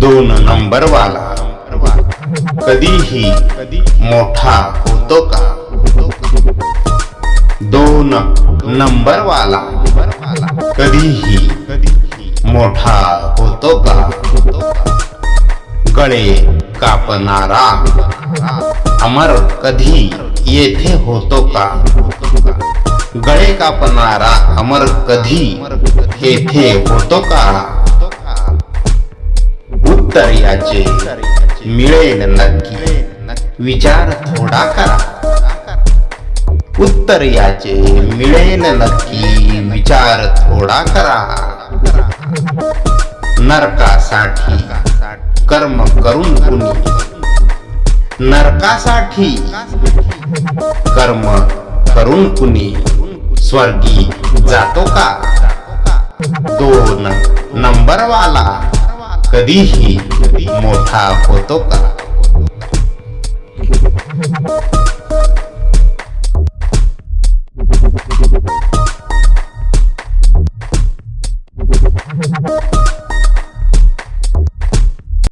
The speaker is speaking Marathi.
दोन नंबर वाला कधीही मोठा होतो का? दोन नंबर वाला कधीही मोठा होतो का? गळे कापणारा अमर कधी येथे होतो का? गळे कापणारा अमर कधी येथे होतो का? उत्तर याचे मिळेल नक्की, विचार थोडा करा. उत्तर याचे मिळेल नक्की, विचार थोडा करा. नरकासाठी कर्म करून कुणी, नरकासाठी कर्म करून कुणी स्वर्गी जातो का? दोन नंबर वाला कधीही मोठा होतो का?